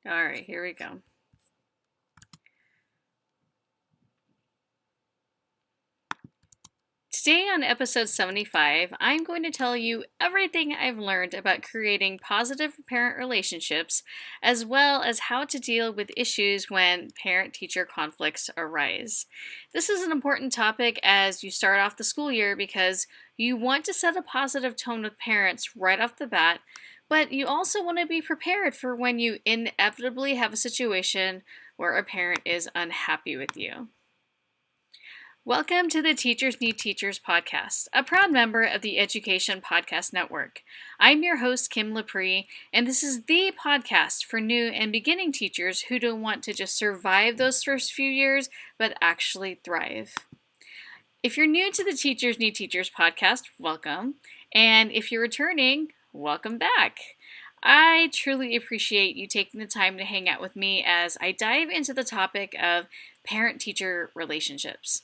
All right, here we go. Today on episode 75, I'm going to tell you everything I've learned about creating positive parent relationships, as well as how to deal with issues when parent-teacher conflicts arise. This is an important topic as you start off the school year because you want to set a positive tone with parents right off the bat, but you also want to be prepared for when you inevitably have a situation where a parent is unhappy with you. Welcome to the Teachers Need Teachers podcast, a proud member of the Education Podcast Network. I'm your host, Kim Lepre, and this is the podcast for new and beginning teachers who don't want to just survive those first few years, but actually thrive. If you're new to the Teachers Need Teachers podcast, welcome. And if you're returning, welcome back. I truly appreciate you taking the time to hang out with me as I dive into the topic of parent-teacher relationships.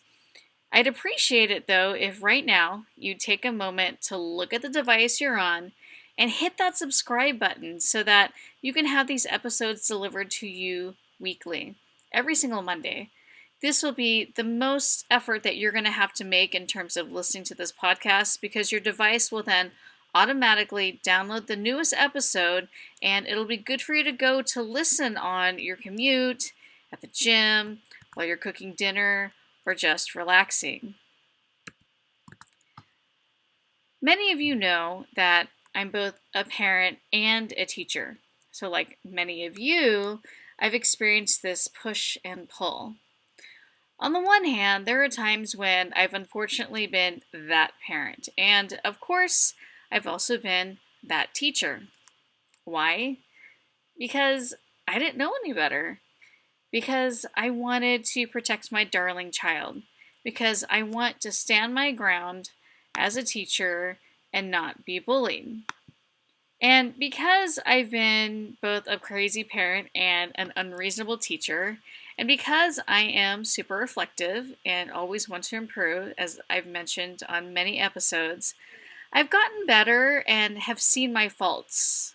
I'd appreciate it, though, if right now you'd take a moment to look at the device you're on and hit that subscribe button so that you can have these episodes delivered to you weekly, every single Monday. This will be the most effort that you're going to have to make in terms of listening to this podcast because your device will then automatically download the newest episode and it'll be good for you to go to listen on your commute, at the gym, while you're cooking dinner, or just relaxing. Many of you know that I'm both a parent and a teacher. So like many of you, I've experienced this push and pull. On the one hand, there are times when I've unfortunately been that parent. And of course, I've also been that teacher. Why? Because I didn't know any better. Because I wanted to protect my darling child. Because I want to stand my ground as a teacher and not be bullied. And because I've been both a crazy parent and an unreasonable teacher, and because I am super reflective and always want to improve, as I've mentioned on many episodes, I've gotten better and have seen my faults.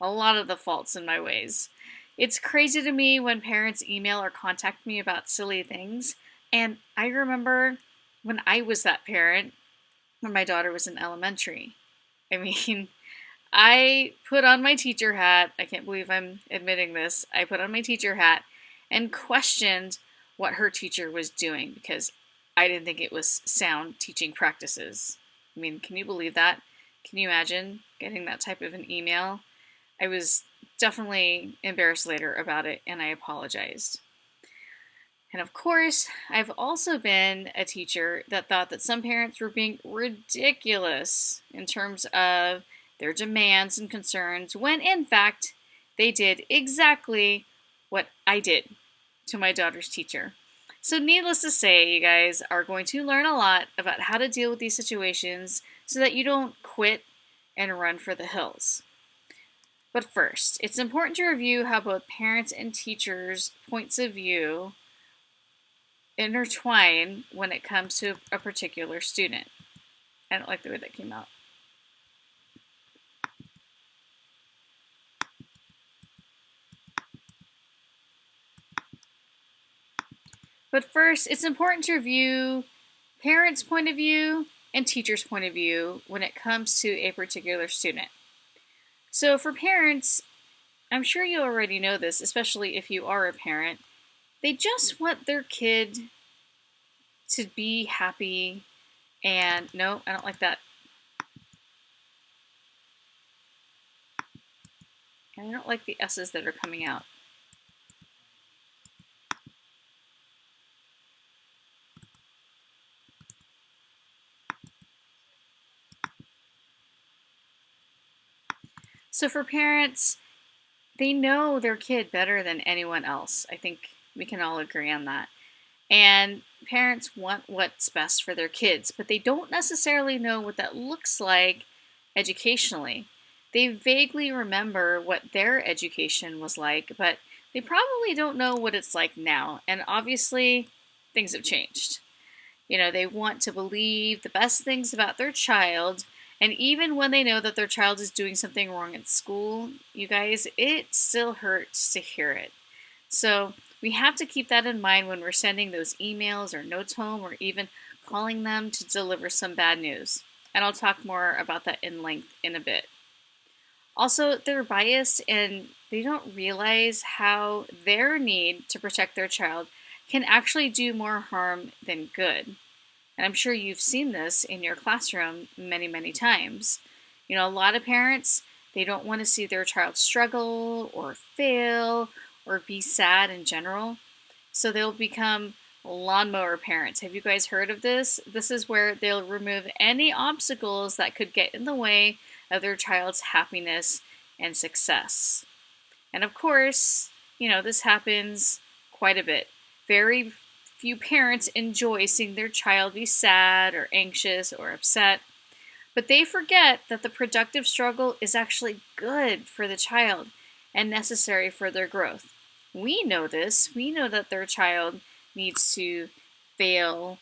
A lot of the faults in my ways. It's crazy to me when parents email or contact me about silly things. And I remember when I was that parent, when my daughter was in elementary. I mean, I put on my teacher hat. I can't believe I'm admitting this. I put on my teacher hat and questioned what her teacher was doing because I didn't think it was sound teaching practices. I mean, can you believe that? Can you imagine getting that type of an email? I was definitely embarrassed later about it, and I apologized. And of course, I've also been a teacher that thought that some parents were being ridiculous in terms of their demands and concerns, when in fact, they did exactly what I did to my daughter's teacher. So needless to say, you guys are going to learn a lot about how to deal with these situations so that you don't quit and run for the hills. But first, it's important to review how both parents and teachers' points of view intertwine when it comes to a particular student. I don't like the way that came out. But first, it's important to review parents' point of view and teachers' point of view when it comes to a particular student. So for parents, I'm sure you already know this, especially if you are a parent, they just want their kid to be happy and, no, I don't like that. And I don't like the S's that are coming out. So for parents, they know their kid better than anyone else. I think we can all agree on that. And parents want what's best for their kids, but they don't necessarily know what that looks like educationally. They vaguely remember what their education was like, but they probably don't know what it's like now. And obviously, things have changed. You know, they want to believe the best things about their child, And even when they know that their child is doing something wrong at school, you guys, it still hurts to hear it. So we have to keep that in mind when we're sending those emails or notes home or even calling them to deliver some bad news. And I'll talk more about that in length in a bit. Also, they're biased and they don't realize how their need to protect their child can actually do more harm than good. And I'm sure you've seen this in your classroom many, many times. A lot of parents, they don't want to see their child struggle or fail or be sad in general. So they'll become lawnmower parents. Have you guys heard of this? This is where they'll remove any obstacles that could get in the way of their child's happiness and success. And of course, this happens quite a bit. Very few parents enjoy seeing their child be sad or anxious or upset, but they forget that the productive struggle is actually good for the child and necessary for their growth. We know this. We know that their child needs to fail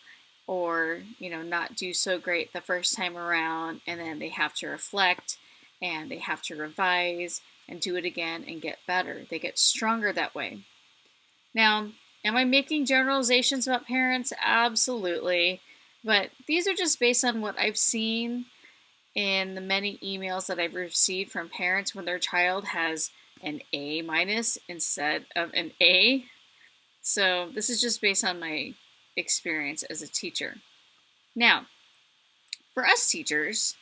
or, not do so great the first time around, and then they have to reflect and they have to revise and do it again and get better. They get stronger that way. Now, am I making generalizations about parents? Absolutely. But these are just based on what I've seen in the many emails that I've received from parents when their child has an A minus instead of an A. So this is just based on my experience as a teacher. Now, for us teachers,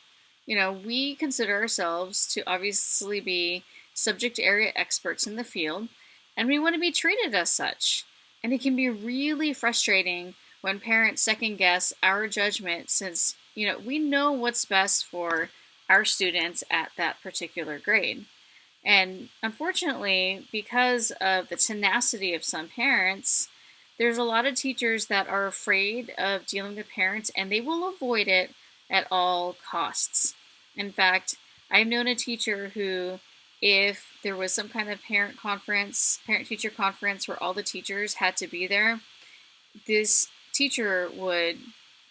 we consider ourselves to obviously be subject area experts in the field, and we want to be treated as such. And it can be really frustrating when parents second guess our judgment since, we know what's best for our students at that particular grade. And unfortunately, because of the tenacity of some parents, there's a lot of teachers that are afraid of dealing with parents and they will avoid it at all costs. In fact, I've known a teacher who, if there was some kind of parent-teacher conference where all the teachers had to be there, this teacher would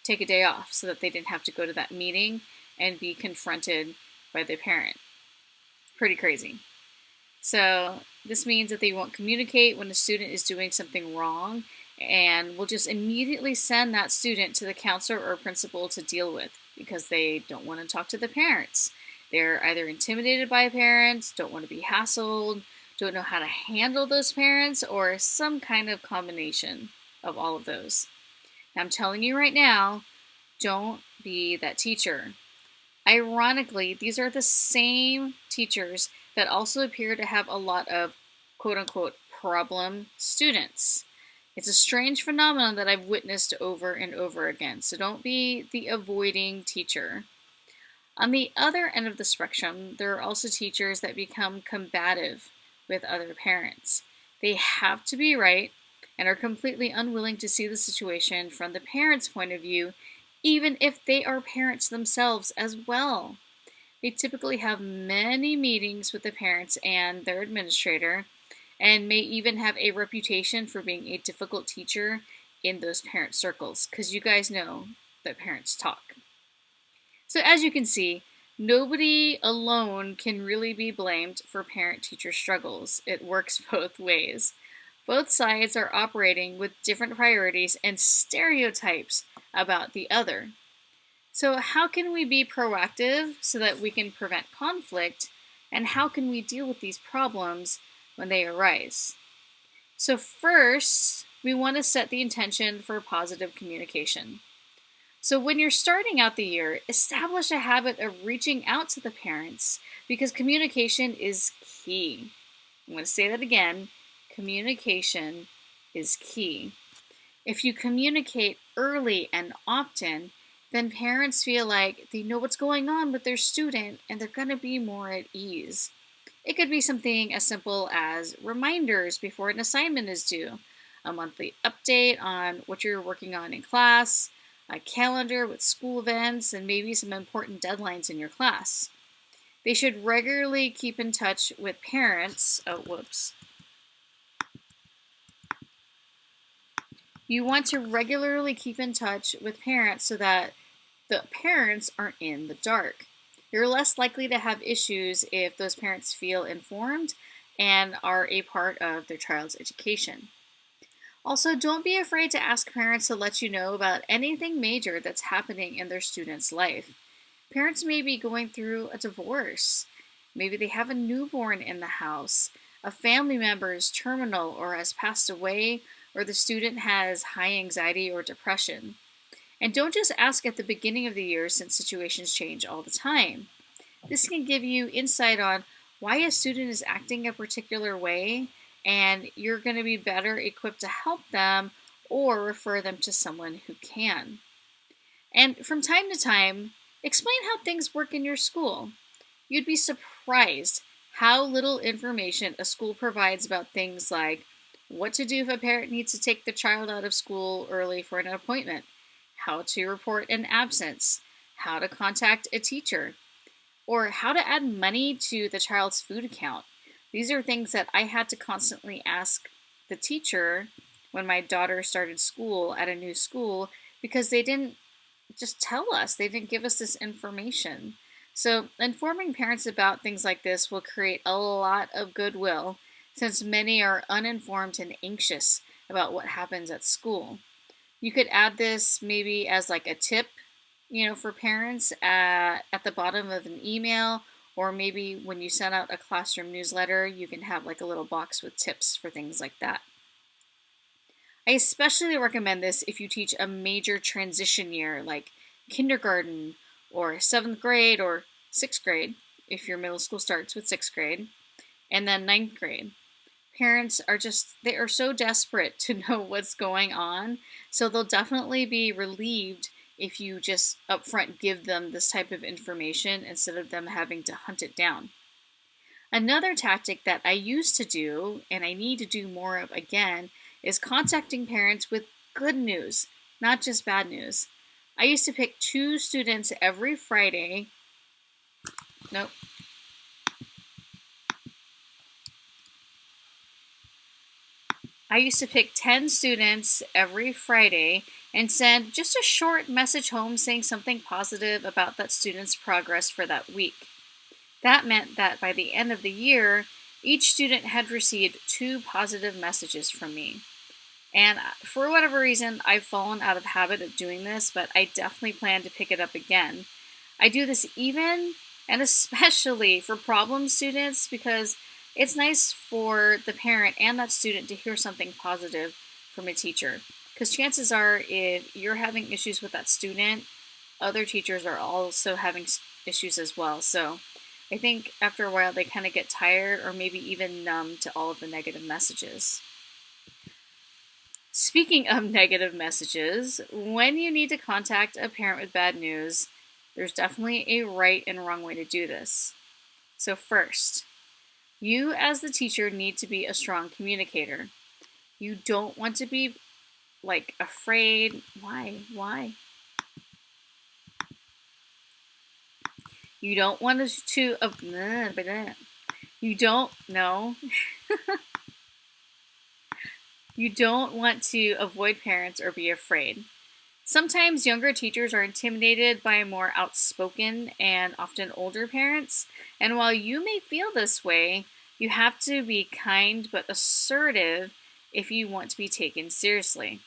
take a day off so that they didn't have to go to that meeting and be confronted by the parent. Pretty crazy. So this means that they won't communicate when a student is doing something wrong and will just immediately send that student to the counselor or principal to deal with because they don't want to talk to the parents. They're either intimidated by parents, don't want to be hassled, don't know how to handle those parents, or some kind of combination of all of those. Now, I'm telling you right now, don't be that teacher. Ironically, these are the same teachers that also appear to have a lot of quote-unquote problem students. It's a strange phenomenon that I've witnessed over and over again, so don't be the avoiding teacher. On the other end of the spectrum, there are also teachers that become combative with other parents. They have to be right and are completely unwilling to see the situation from the parent's point of view, even if they are parents themselves as well. They typically have many meetings with the parents and their administrator, and may even have a reputation for being a difficult teacher in those parent circles, because you guys know that parents talk. So as you can see, nobody alone can really be blamed for parent-teacher struggles. It works both ways. Both sides are operating with different priorities and stereotypes about the other. So how can we be proactive so that we can prevent conflict, and how can we deal with these problems when they arise? So first, we want to set the intention for positive communication. So when you're starting out the year, establish a habit of reaching out to the parents because communication is key. I'm going to say that again. Communication is key. If you communicate early and often, then parents feel like they know what's going on with their student and they're going to be more at ease. It could be something as simple as reminders before an assignment is due, a monthly update on what you're working on in class, a calendar with school events, and maybe some important deadlines in your class. They should regularly keep in touch with parents. You want to regularly keep in touch with parents so that the parents aren't in the dark. You're less likely to have issues if those parents feel informed and are a part of their child's education. Also, don't be afraid to ask parents to let you know about anything major that's happening in their student's life. Parents may be going through a divorce. Maybe they have a newborn in the house, a family member is terminal or has passed away, or the student has high anxiety or depression. And don't just ask at the beginning of the year since situations change all the time. This can give you insight on why a student is acting a particular way, and you're going to be better equipped to help them or refer them to someone who can. And from time to time, explain how things work in your school. You'd be surprised how little information a school provides about things like what to do if a parent needs to take the child out of school early for an appointment, how to report an absence, how to contact a teacher, or how to add money to the child's food account. These are things that I had to constantly ask the teacher when my daughter started school at a new school because they didn't just tell us, they didn't give us this information. So, informing parents about things like this will create a lot of goodwill since many are uninformed and anxious about what happens at school. You could add this maybe as like a tip, for parents at the bottom of an email, or maybe when you send out a classroom newsletter, you can have like a little box with tips for things like that. I especially recommend this if you teach a major transition year like kindergarten or 7th grade or 6th grade, if your middle school starts with 6th grade, and then 9th grade. Parents they are so desperate to know what's going on, so they'll definitely be relieved if you just upfront give them this type of information instead of them having to hunt it down. Another tactic that I used to do, and I need to do more of again, is contacting parents with good news, not just bad news. I used to pick 2 students every Friday. Nope. I used to pick 10 students every Friday and send just a short message home saying something positive about that student's progress for that week. That meant that by the end of the year, each student had received 2 positive messages from me. And for whatever reason, I've fallen out of habit of doing this, but I definitely plan to pick it up again. I do this even and especially for problem students because it's nice for the parent and that student to hear something positive from a teacher. Because chances are, if you're having issues with that student, other teachers are also having issues as well. So I think after a while they kind of get tired or maybe even numb to all of the negative messages. Speaking of negative messages, when you need to contact a parent with bad news, there's definitely a right and wrong way to do this. So first, you as the teacher need to be a strong communicator. You don't want to be afraid. Why? You don't want you don't know. You don't want to avoid parents or be afraid. Sometimes younger teachers are intimidated by more outspoken and often older parents, and while you may feel this way, you have to be kind but assertive if you want to be taken seriously.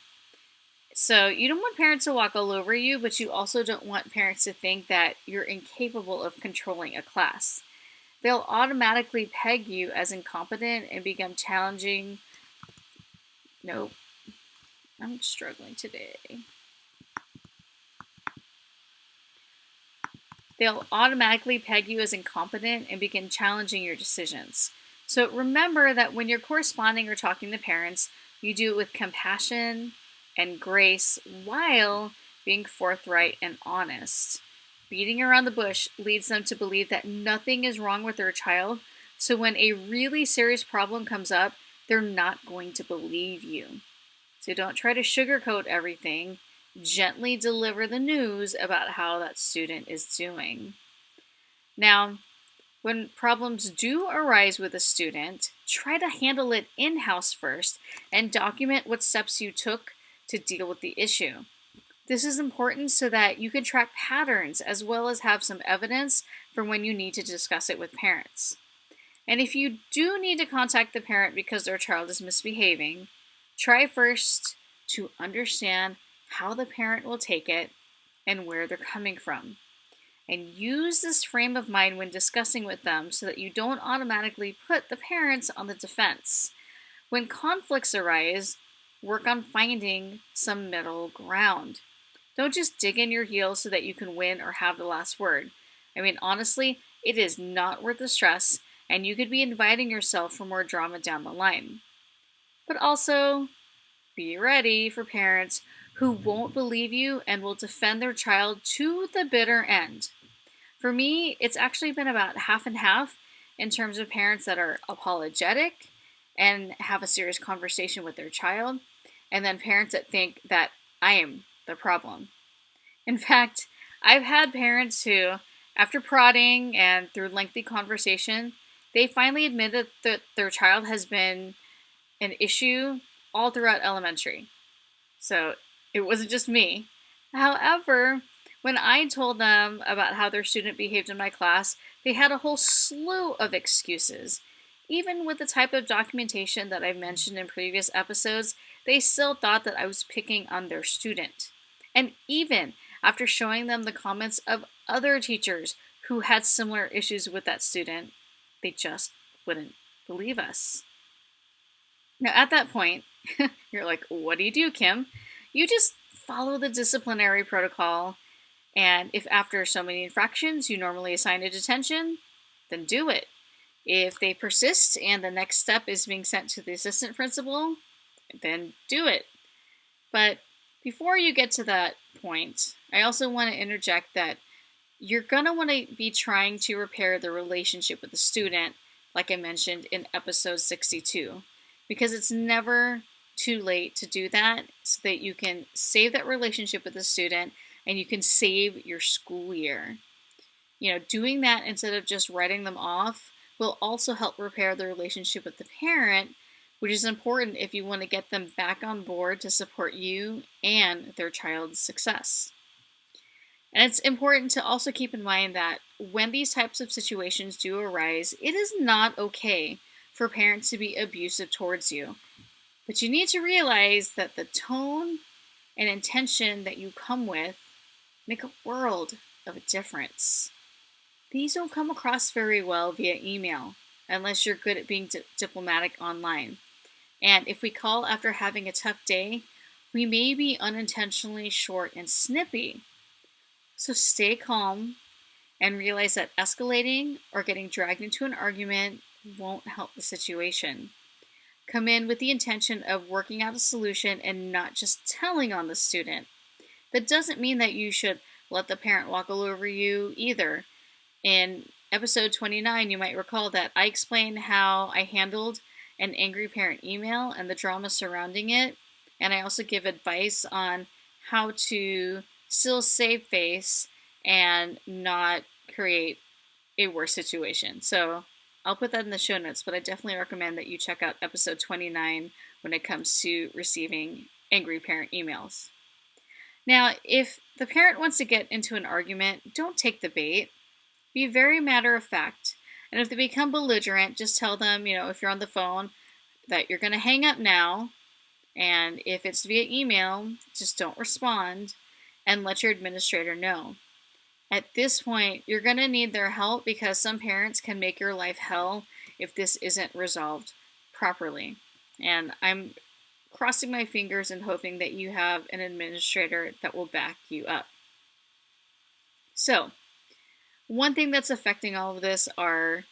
So you don't want parents to walk all over you, but you also don't want parents to think that you're incapable of controlling a class. They'll automatically peg you as incompetent and become challenging. Nope, I'm struggling today. They'll automatically peg you as incompetent and begin challenging your decisions. So remember that when you're corresponding or talking to parents, you do it with compassion and grace while being forthright and honest. Beating around the bush leads them to believe that nothing is wrong with their child, so when a really serious problem comes up, they're not going to believe you. So don't try to sugarcoat everything. Gently deliver the news about how that student is doing. Now, when problems do arise with a student, try to handle it in-house first and document what steps you took to deal with the issue. This is important so that you can track patterns as well as have some evidence for when you need to discuss it with parents. And if you do need to contact the parent because their child is misbehaving, try first to understand how the parent will take it and where they're coming from. And use this frame of mind when discussing with them so that you don't automatically put the parents on the defense. When conflicts arise, work on finding some middle ground. Don't just dig in your heels so that you can win or have the last word. I mean, honestly, it is not worth the stress, and you could be inviting yourself for more drama down the line. But also, be ready for parents who won't believe you and will defend their child to the bitter end. For me, it's actually been about half and half in terms of parents that are apologetic and have a serious conversation with their child, and then parents that think that I am the problem. In fact, I've had parents who, after prodding and through lengthy conversation, they finally admitted that their child has been an issue all throughout elementary. So it wasn't just me. However, when I told them about how their student behaved in my class, they had a whole slew of excuses. Even with the type of documentation that I've mentioned in previous episodes, they still thought that I was picking on their student. And even after showing them the comments of other teachers who had similar issues with that student, they just wouldn't believe us. Now, at that point, you're like, what do, Kim? You just follow the disciplinary protocol, and if after so many infractions you normally assign a detention, then do it. If they persist and the next step is being sent to the assistant principal, then do it. But before you get to that point, I also want to interject that you're going to want to be trying to repair the relationship with the student, like I mentioned in episode 62, because it's never too late to do that so that you can save that relationship with the student and you can save your school year. Doing that instead of just writing them off will also help repair the relationship with the parent, which is important if you want to get them back on board to support you and their child's success. And it's important to also keep in mind that when these types of situations do arise, it is not okay for parents to be abusive towards you. But you need to realize that the tone and intention that you come with make a world of a difference. These don't come across very well via email, unless you're good at being diplomatic online. And if we call after having a tough day, we may be unintentionally short and snippy. So stay calm and realize that escalating or getting dragged into an argument won't help the situation. Come in with the intention of working out a solution and not just telling on the student. That doesn't mean that you should let the parent walk all over you either. In episode 29, you might recall that I explained how I handled an angry parent email and the drama surrounding it, and I also give advice on how to still save face and not create a worse situation. So I'll put that in the show notes, but I definitely recommend that you check out episode 29 when it comes to receiving angry parent emails. Now, if the parent wants to get into an argument, don't take the bait. Be very matter of fact. And if they become belligerent, just tell them, if you're on the phone, that you're going to hang up now. And if it's via email, just don't respond and let your administrator know. At this point, you're going to need their help because some parents can make your life hell if this isn't resolved properly. And I'm crossing my fingers and hoping that you have an administrator that will back you up. So, one thing that's affecting all of this are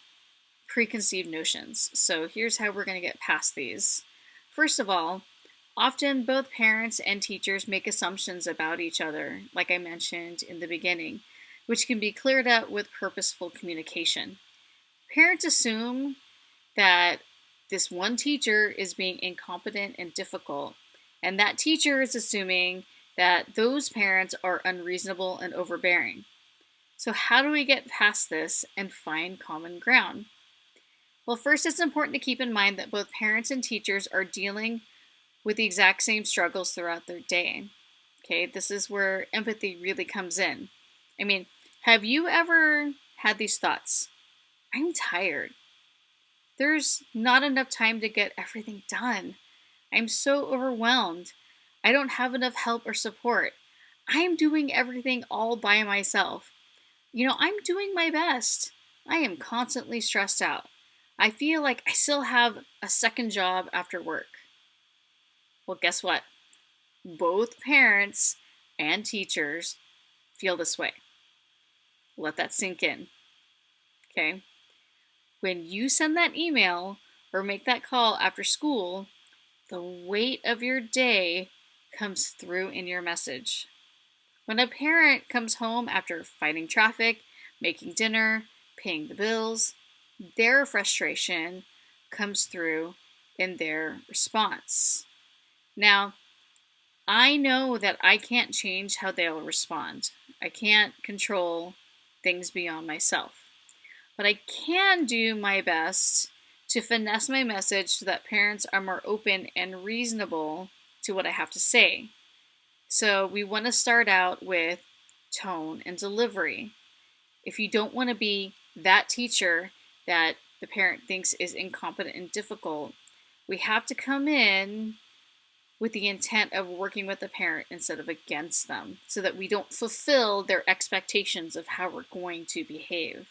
preconceived notions. So here's how we're going to get past these. First of all, often both parents and teachers make assumptions about each other, like I mentioned in the beginning, which can be cleared up with purposeful communication. Parents assume that this one teacher is being incompetent and difficult, and that teacher is assuming that those parents are unreasonable and overbearing. So how do we get past this and find common ground? Well, first, it's important to keep in mind that both parents and teachers are dealing with the exact same struggles throughout their day. Okay, this is where empathy really comes in. I mean, have you ever had these thoughts? I'm tired. There's not enough time to get everything done. I'm so overwhelmed. I don't have enough help or support. I'm doing everything all by myself. I'm doing my best. I am constantly stressed out. I feel like I still have a second job after work. Well, guess what? Both parents and teachers feel this way. Let that sink in. Okay? When you send that email or make that call after school, the weight of your day comes through in your message. When a parent comes home after fighting traffic, making dinner, paying the bills, their frustration comes through in their response. Now, I know that I can't change how they'll respond. I can't control things beyond myself. But I can do my best to finesse my message so that parents are more open and reasonable to what I have to say. So we want to start out with tone and delivery. If you don't want to be that teacher that the parent thinks is incompetent and difficult, we have to come in with the intent of working with the parent instead of against them so that we don't fulfill their expectations of how we're going to behave.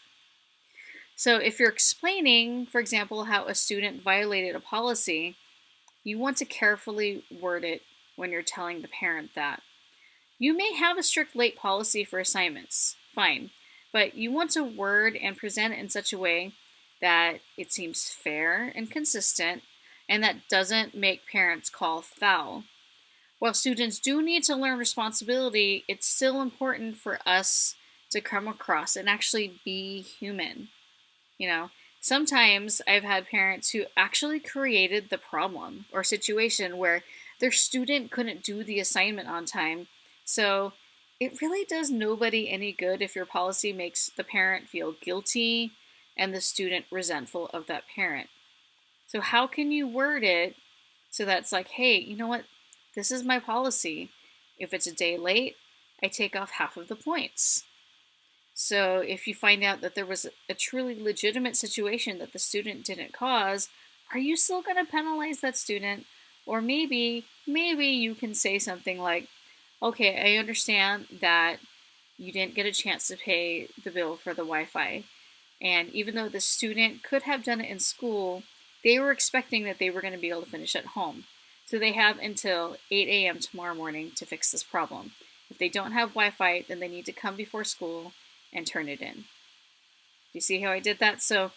So if you're explaining, for example, how a student violated a policy, you want to carefully word it when you're telling the parent that. You may have a strict late policy for assignments, fine, but you want to word and present it in such a way that it seems fair and consistent and that doesn't make parents call foul. While students do need to learn responsibility, it's still important for us to come across and actually be human. Sometimes I've had parents who actually created the problem or situation where their student couldn't do the assignment on time. So it really does nobody any good if your policy makes the parent feel guilty and the student resentful of that parent. So, how can you word it so that's like, hey, you know what? This is my policy. If it's a day late, I take off half of the points. So if you find out that there was a truly legitimate situation that the student didn't cause, are you still going to penalize that student? Or maybe you can say something like, okay, I understand that you didn't get a chance to pay the bill for the Wi-Fi. And even though the student could have done it in school, they were expecting that they were going to be able to finish at home. So they have until 8 a.m. tomorrow morning to fix this problem. If they don't have Wi-Fi, then they need to come before school and turn it in. Do you see how I did that? So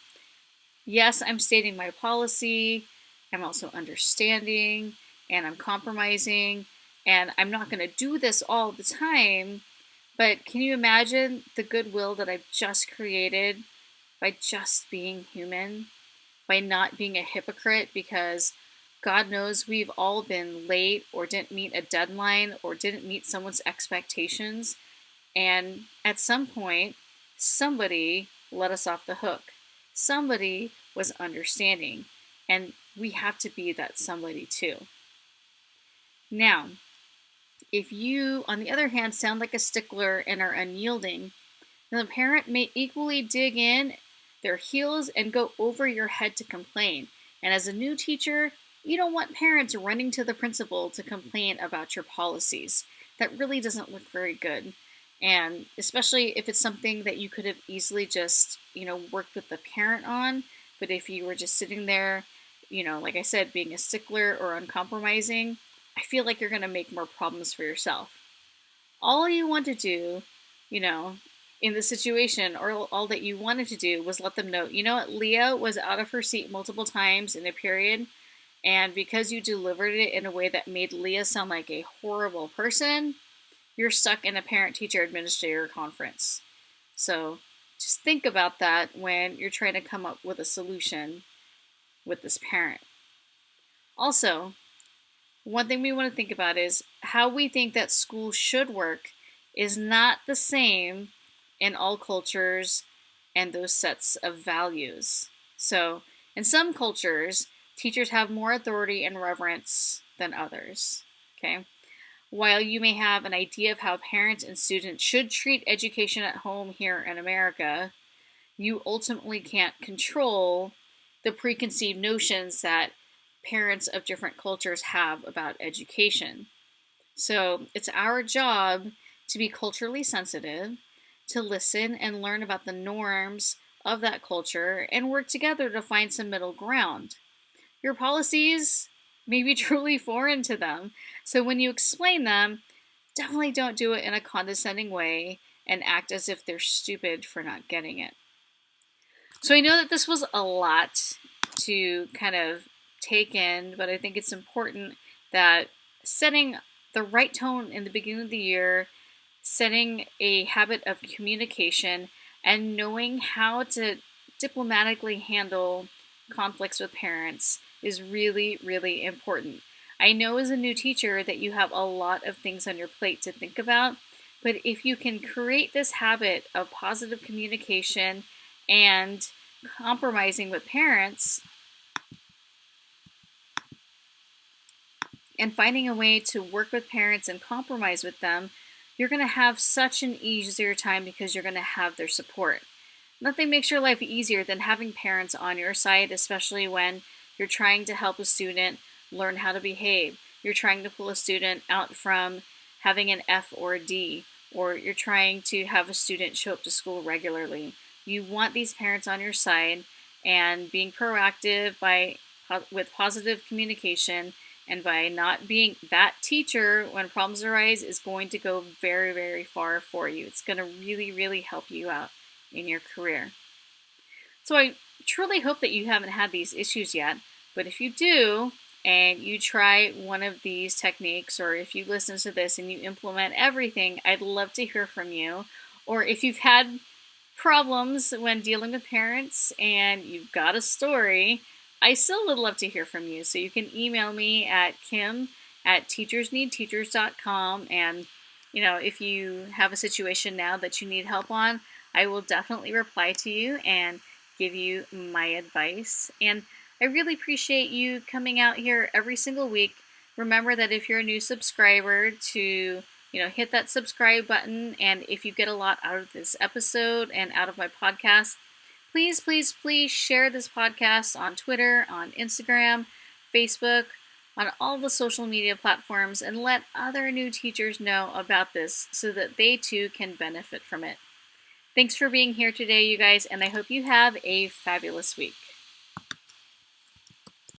yes, I'm stating my policy. I'm also understanding and I'm compromising. And I'm not going to do this all the time. But can you imagine the goodwill that I've just created by just being human? By not being a hypocrite, because God knows we've all been late or didn't meet a deadline or didn't meet someone's expectations. And at some point, somebody let us off the hook. Somebody was understanding. And we have to be that somebody too. Now, if you, on the other hand, sound like a stickler and are unyielding, then the parent may equally dig in their heels and go over your head to complain. And as a new teacher, you don't want parents running to the principal to complain about your policies. That really doesn't look very good. And especially if it's something that you could have easily just, worked with the parent on. But if you were just sitting there, like I said, being a stickler or uncompromising, I feel like you're going to make more problems for yourself. All you want to do, in the situation, or all that you wanted to do was let them know, what, Leah was out of her seat multiple times in a period. And because you delivered it in a way that made Leah sound like a horrible person, you're stuck in a parent-teacher administrator conference. So just think about that when you're trying to come up with a solution with this parent. Also, one thing we want to think about is how we think that school should work is not the same in all cultures and those sets of values. So in some cultures, teachers have more authority and reverence than others. Okay? While you may have an idea of how parents and students should treat education at home here in America, you ultimately can't control the preconceived notions that parents of different cultures have about education. So it's our job to be culturally sensitive, to listen and learn about the norms of that culture, and work together to find some middle ground. Your policies may be truly foreign to them, so when you explain them, definitely don't do it in a condescending way and act as if they're stupid for not getting it. So I know that this was a lot to kind of take in, but I think it's important that setting the right tone in the beginning of the year, setting a habit of communication, and knowing how to diplomatically handle conflicts with parents is really, really important. I know as a new teacher that you have a lot of things on your plate to think about, but if you can create this habit of positive communication and compromising with parents and finding a way to work with parents and compromise with them, you're going to have such an easier time because you're going to have their support. Nothing makes your life easier than having parents on your side, especially when you're trying to help a student learn how to behave. You're trying to pull a student out from having an F or a D, or you're trying to have a student show up to school regularly. You want these parents on your side, and being proactive with positive communication and by not being that teacher when problems arise is going to go very, very far for you. It's going to really, really help you out in your career. So I truly hope that you haven't had these issues yet, but if you do, and you try one of these techniques, or if you listen to this and you implement everything, I'd love to hear from you. Or if you've had problems when dealing with parents and you've got a story, I still would love to hear from you. So you can email me at kim@teachersneedteachers.com. And, if you have a situation now that you need help on, I will definitely reply to you and give you my advice. And I really appreciate you coming out here every single week. Remember that if you're a new subscriber to hit that subscribe button. And if you get a lot out of this episode and out of my podcast, please, please, please share this podcast on Twitter, on Instagram, Facebook, on all the social media platforms, and let other new teachers know about this so that they too can benefit from it. Thanks for being here today, you guys, and I hope you have a fabulous week.